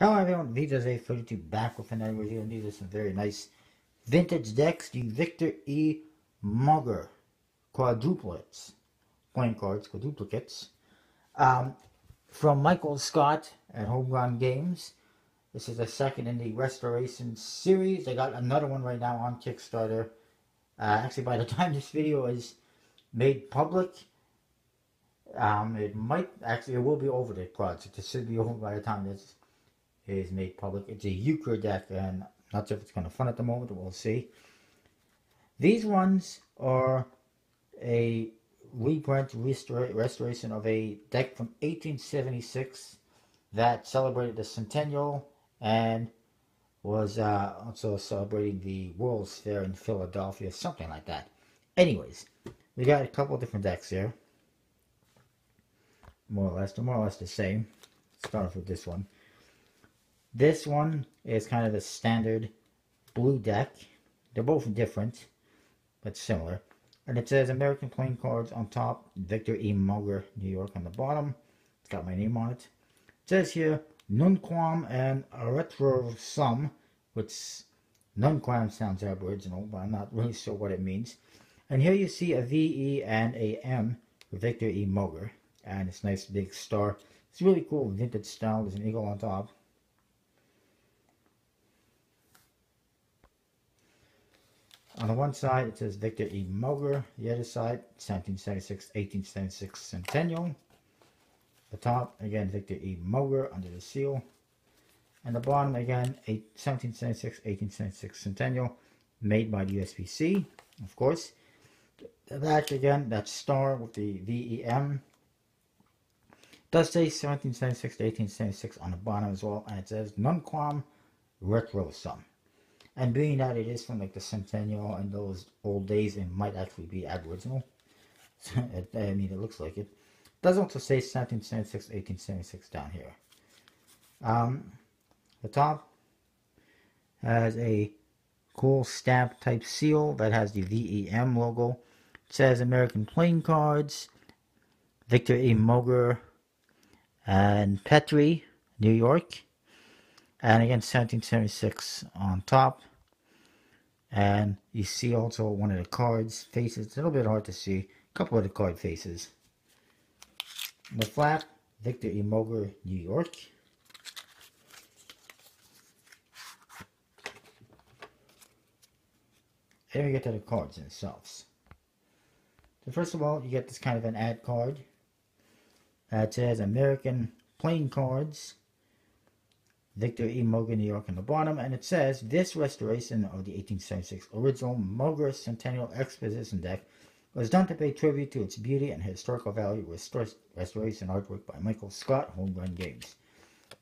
Hello everyone, Vito's A32 back with another review, and these are some very nice vintage decks. The Victor E. Mauger Quadruplicates, playing cards, quadruplicates, um, from Michael Scott at Home Run Games. This is the second in the Restoration series. They got another one right now on Kickstarter. Actually, by the time this video is made public, it will be over the project. It should be over by the time this is made public. It's a euchre deck, and I'm not sure if it's kind of fun at the moment, but we'll see. These ones are a reprint, restoration of a deck from 1876 that celebrated the centennial and was also celebrating the World's Fair in Philadelphia, something like that. Anyways, we got a couple different decks here. They're more or less the same. Let's start off with this one. This one is kind of the standard blue deck. They're both different, but similar. And it says American playing cards on top, Victor E. Mauger, New York on the bottom. It's got my name on it. It says here, Nunquam and Retrosum, which Nunquam sounds Aboriginal, but I'm not really sure what it means. And here you see a VE and a M for Victor E. Mauger. And it's a nice big star. It's really cool vintage style. There's an eagle on top. On the one side, it says Victor E. Mauger. The other side, 1776, 1876 Centennial. The top, again, Victor E. Mauger under the seal. And the bottom, again, 1776, 1876 Centennial, made by the USPC, of course. The back, again, that star with the VEM. It does say 1776 to 1876 on the bottom as well, and it says Nunquam Retrosum. And being that it is from like the centennial and those old days, it might actually be Aboriginal. I mean, it looks like it. It does also say 1776, 1876 down here. The top has a cool stamp type seal that has the VEM logo. It says American Playing Cards, Victor E. Mauger, and Petrie, New York. And again, 1776 on top. And you see also one of the cards faces. It's a little bit hard to see. A couple of the card faces. The flap, Victor E. Mauger, New York. And then we get to the cards themselves. So first of all, you get this kind of an ad card that says American Playing Cards, Victor E. Mauger, New York on the bottom, and it says this restoration of the 1876 original Mauger Centennial Exposition deck was done to pay tribute to its beauty and historical value with restoration artwork by Michael Scott, Home Run Games.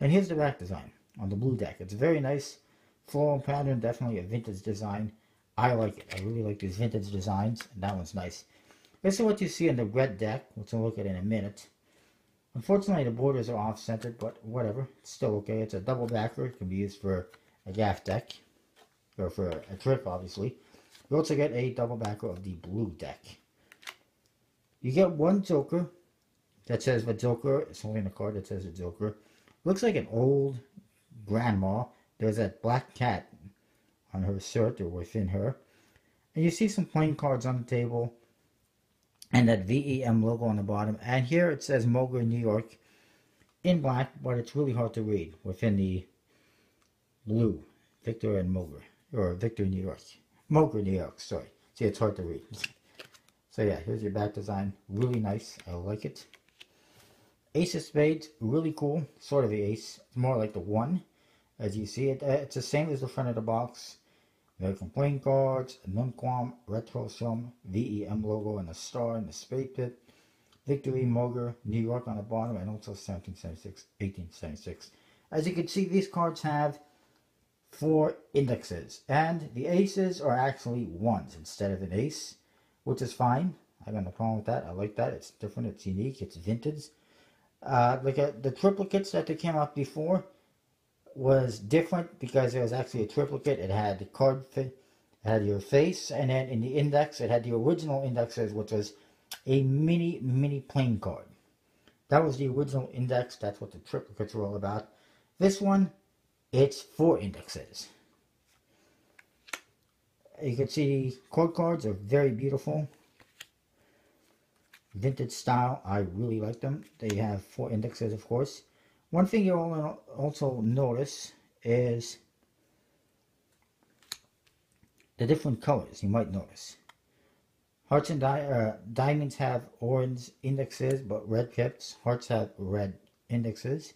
And here's the back design on the blue deck. It's very nice, floral pattern, definitely a vintage design. I like it. I really like these vintage designs, and that one's nice. This is what you see in the red deck, which we'll look at in a minute. Unfortunately, the borders are off-centered, but whatever. It's still okay. It's a double backer. It can be used for a gaff deck, or for a trick, obviously. You also get a double backer of the blue deck. You get one Joker that says the Joker. It's only in a card that says the Joker. Looks like an old grandma. There's that black cat on her shirt, or within her. And you see some playing cards on the table. And that VEM logo on the bottom. And here it says Mauger, New York in black, but it's really hard to read within the blue. Victor and Mauger. Or Victor, New York. Mauger, New York, sorry. See, it's hard to read. So yeah, here's your back design. Really nice. I like it. Ace of Spades, really cool. Sort of the ace. It's more like the one, as you see it. It's the same as the front of the box. American Playing Cards, Nunquam, Retrosum, VEM logo, and a star in the spade pit. Victor E. Mauger, New York on the bottom, and also 1776, 1876. As you can see, these cards have 4 indexes, and the aces are actually ones instead of an ace, which is fine. I got no problem with that. I like that. It's different. It's unique. It's vintage. The triplicates that they came out before was different because it was actually a triplicate. It had the card, it had your face, and then in the index, it had the original indexes, which was a mini playing card. That was the original index. That's what the triplicates were all about. This one it's 4 indexes. You can see the quote cards are very beautiful. Vintage style, I really like them. They have 4 indexes, of course. One thing you'll also notice is the different colors. You might notice. Hearts and diamonds have orange indexes, but red pips. Hearts have red indexes.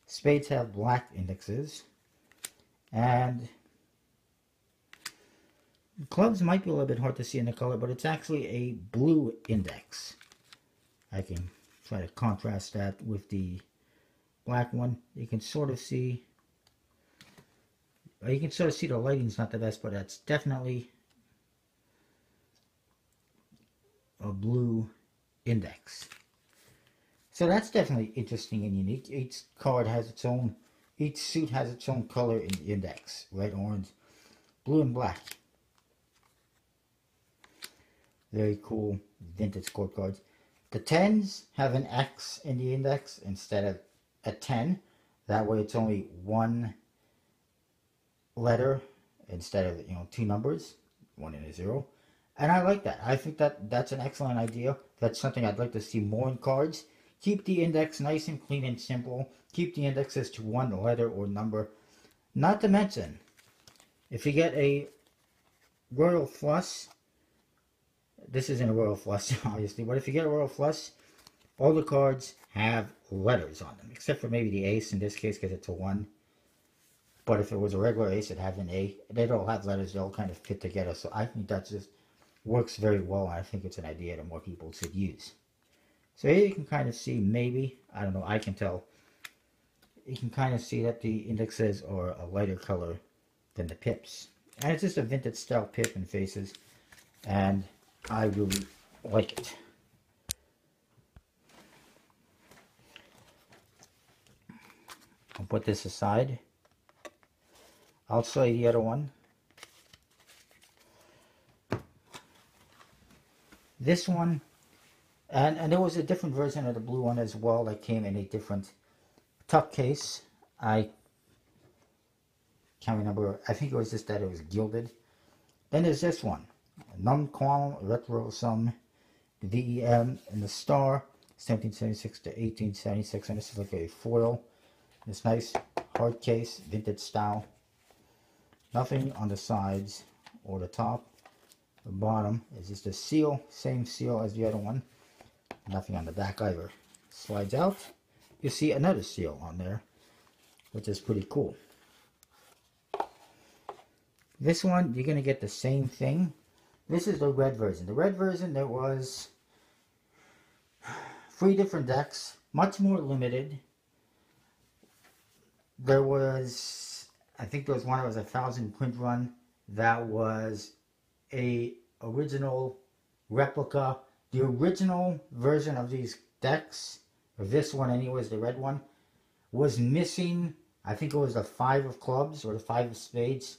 Spades have black indexes. And clubs might be a little bit hard to see in the color, but it's actually a blue index. I can try to contrast that with the black one. You can sort of see the lighting's not the best, but that's definitely a blue index. So that's definitely interesting and unique. Each suit has its own color in the index. Red, orange, blue, and black. Very cool vintage court cards. The 10s have an X in the index instead of a 10. That way it's only one letter instead of 2 numbers, 1 and a 0. And I like that. I think that's an excellent idea. That's something I'd like to see more in cards. Keep the index nice and clean and simple. Keep the indexes to 1 letter or number. Not to mention, if you get a royal flush, this isn't a royal flush obviously, but if you get a royal flush, all the cards have letters on them, except for maybe the ace in this case because it's a 1. But if it was a regular ace, it'd have an A. They'd all have letters. They all kind of fit together. So I think that just works very well. I think it's an idea that more people should use. So here you can kind of see maybe, I don't know, I can tell. You can kind of see that the indexes are a lighter color than the pips. And it's just a vintage style pip and faces. And I really like it. I'll put this aside. I'll show you the other one. This one, and there was a different version of the blue one as well that came in a different tuck case. I can't remember. I think it was just that it was gilded. Then there's this one. Num Qual Retro Sum VEM and the star 1776 to 1876, and this is like a foil. This nice hard case, vintage style. Nothing on the sides or the top. The bottom is just a seal, same seal as the other one. Nothing on the back either. Slides out. You see another seal on there, which is pretty cool. This one, you're going to get the same thing. This is the red version. The red version, there was 3 different decks, much more limited. There was, I think there was one that was a 1,000 print run. That was a original replica. The original version of these decks, or this one anyways, the red one, was missing, I think it was the 5 of clubs or the 5 of spades.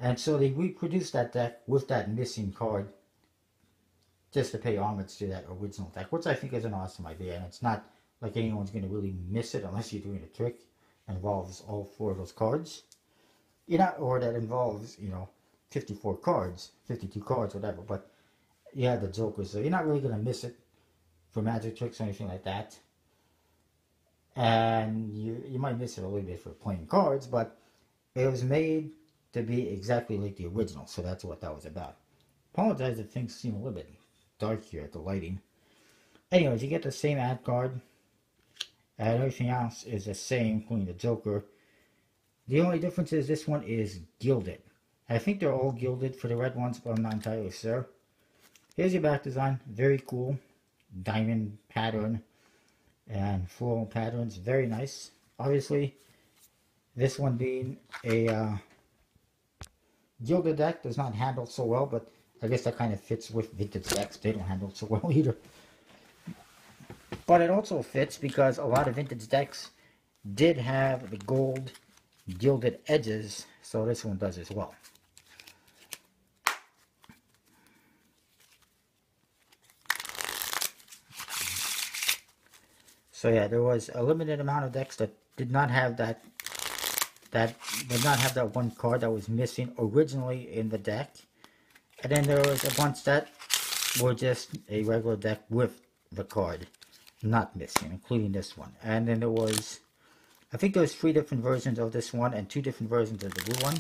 And so they reproduced that deck with that missing card just to pay homage to that original deck, which I think is an awesome idea. And it's not like anyone's going to really miss it unless you're doing a trick that involves all 4 of those cards. Or that involves, 54 cards, 52 cards, whatever. But yeah, the jokers, so you're not really going to miss it for magic tricks or anything like that. And you might miss it a little bit for playing cards, but it was made to be exactly like the original, so that's what that was about. Apologize if things seem a little bit dark here at the lighting. Anyways, you get the same ad card, and everything else is the same, including the Joker. The only difference is this one is gilded. I think they're all gilded for the red ones, but I'm not entirely sure. Here's your back design, very cool. Diamond pattern and floral patterns, very nice. Obviously, this one being a gilded deck does not handle so well, but I guess that kind of fits with vintage decks. They don't handle so well either. But it also fits because a lot of vintage decks did have the gold gilded edges, so this one does as well. So yeah, there was a limited amount of decks that did not have that that did not have that one card that was missing originally in the deck. And then there was a bunch that were just a regular deck with the card not missing, including this one. And then there was, I think there was 3 different versions of this one and 2 different versions of the blue one.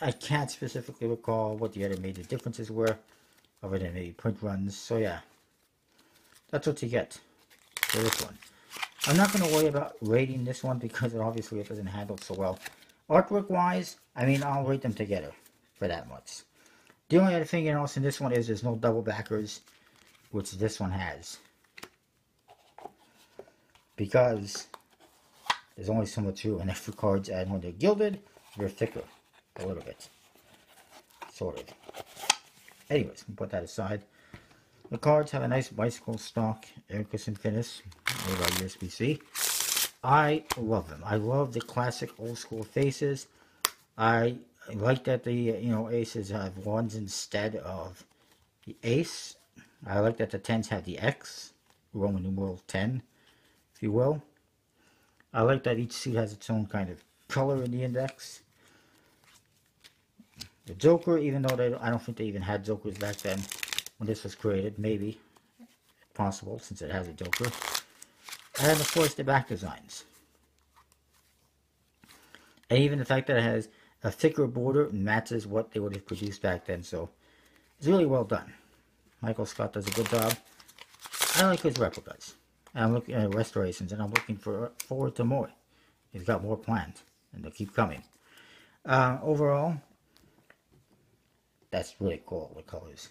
I can't specifically recall what the other major differences were, other than maybe print runs. So yeah, that's what you get for this one. I'm not going to worry about rating this one because obviously it doesn't handle so well. Artwork wise, I mean, I'll rate them together for that much. The only other thing else in this one is there's no double backers, which this one has. Because there's only so much room, and extra cards, and when they're gilded, they're thicker a little bit. Sort of. Anyways, we'll put that aside. The cards have a nice bicycle stock air cushion finish made by USB-C. I love them. I love the classic old school faces. I like that the aces have ones instead of the ace. I like that the 10s have the X, Roman numeral 10, if you will. I like that each suit has its own kind of color in the index. The Joker, even though I don't think they even had Jokers back then when this was created, maybe possible since it has a Joker. And of course the back designs. And even the fact that it has a thicker border matches what they would have produced back then, so it's really well done. Michael Scott does a good job. I like his replicas. I'm looking at restorations, and I'm looking forward to more. He's got more planned, and they'll keep coming. Overall, that's really cool, the colors.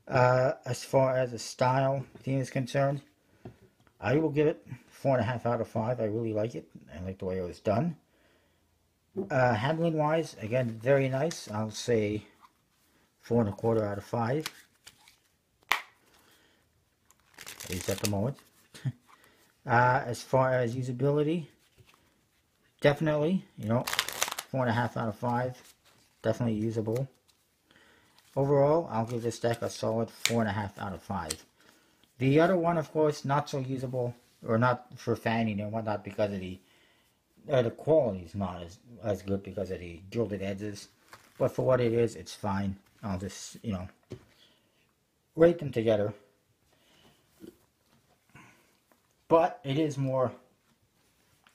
As far as the style theme is concerned, I will give it 4.5 out of 5. I really like it. I like the way it was done. Handling wise, again, very nice. I'll say 4.25 out of 5. At least at the moment. As far as usability, definitely, 4.5 out of 5. Definitely usable. Overall, I'll give this deck a solid 4.5 out of 5. The other one, of course, not so usable, or not for fanning and whatnot, because of the quality is not as good because of the gilded edges. But for what it is, it's fine. I'll just, rate them together. But it is more,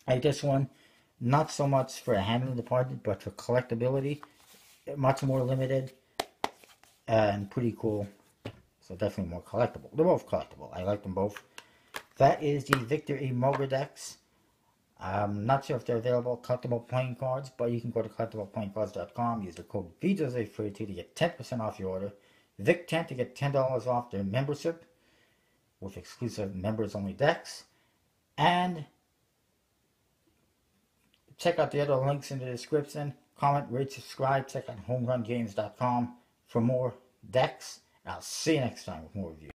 like this one, not so much for the handling department, but for collectability. Much more limited and pretty cool. So definitely more collectible. They're both collectible. I like them both. That is the Victor E. Mauger decks. I'm not sure if they're available collectible playing cards, but you can go to collectibleplayingcards.com. Use the code VJOSE32 to get 10% off your order. VIC10 to get $10 off their membership with exclusive members-only decks. And check out the other links in the description. Comment, rate, subscribe. Check out homerungames.com for more decks. And I'll see you next time with more reviews.